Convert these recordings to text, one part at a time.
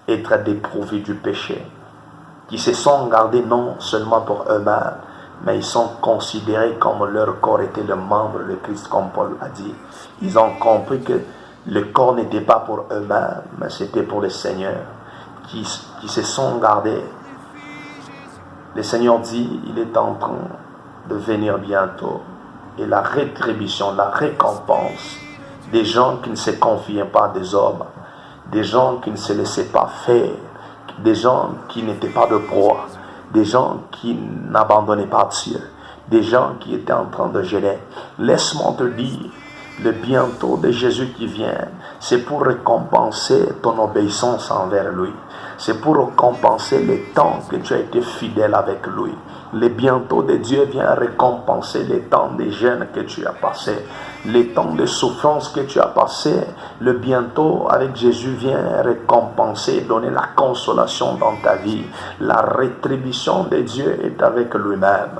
être dépourvus du péché, qui se sont gardés non seulement pour eux-mêmes, mais ils sont considérés comme leur corps était le membre de Christ, comme Paul a dit. Ils ont compris que le corps n'était pas pour eux-mêmes, mais c'était pour le Seigneur, qui se sont gardés. Le Seigneur dit, il est en train de venir bientôt. Et la rétribution, la récompense des gens qui ne se confiaient pas des hommes, des gens qui ne se laissaient pas faire, des gens qui n'étaient pas de proie, des gens qui n'abandonnaient pas Dieu, des gens qui étaient en train de gêner. Laisse-moi te dire, le bientôt de Jésus qui vient, c'est pour récompenser ton obéissance envers lui. C'est pour récompenser le temps que tu as été fidèle avec lui. Le bientôt de Dieu vient récompenser le temps de jeûne que tu as passé, les temps de souffrance que tu as passé. Le bientôt avec Jésus vient récompenser, donner la consolation dans ta vie. La rétribution de Dieu est avec lui-même.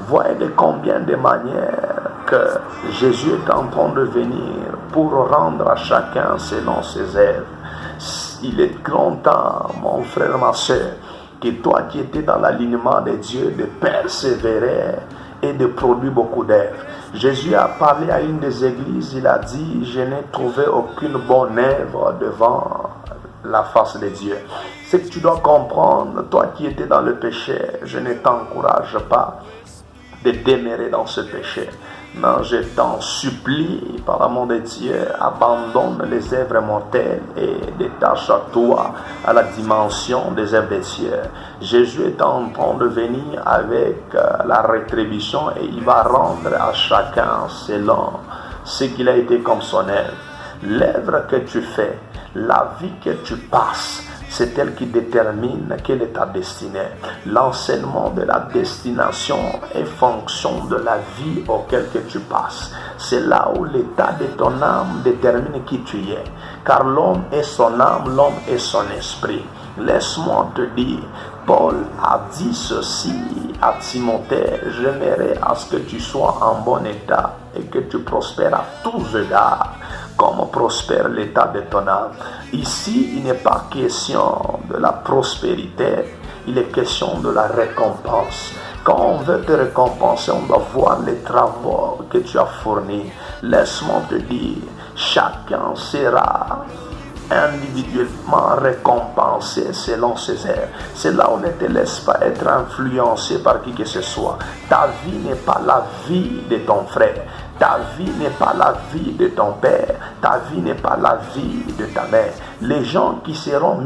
Voyez de combien de manières que Jésus est en train de venir pour rendre à chacun selon ses œuvres. Il est grand temps, mon frère, ma soeur, que toi qui étais dans l'alignement de Dieu, de persévérer et de produire beaucoup d'œuvres. Jésus a parlé à une des églises, il a dit, je n'ai trouvé aucune bonne œuvre devant la face de Dieu. C'est que tu dois comprendre, toi qui étais dans le péché, je ne t'encourage pas de demeurer dans ce péché. Non, je t'en supplie, par l'amour de Dieu, abandonne les œuvres mortelles et détache-toi à la dimension des œuvres de Dieu. Jésus est en train de venir avec la rétribution et il va rendre à chacun selon ce qu'il a été comme son œuvre. L'œuvre que tu fais, la vie que tu passes, c'est elle qui détermine quelle est ta destinée. L'enseignement de la destination est fonction de la vie auquel que tu passes. C'est là où l'état de ton âme détermine qui tu es. Car l'homme est son âme, l'homme est son esprit. Laisse-moi te dire, Paul a dit ceci à Timothée, j'aimerais à ce que tu sois en bon état et que tu prospères à tous égards, comme prospère l'état de ton âme. Ici, il n'est pas question de la prospérité, il est question de la récompense. Quand on veut te récompenser, on doit voir les travaux que tu as fournis. Laisse-moi te dire, chacun sera individuellement récompensé selon ses œuvres. C'est là où ne te laisse pas être influencé par qui que ce soit. Ta vie n'est pas la vie de ton frère. Ta vie n'est pas la vie de ton père. Ta vie n'est pas la vie de ta mère. Les gens qui seront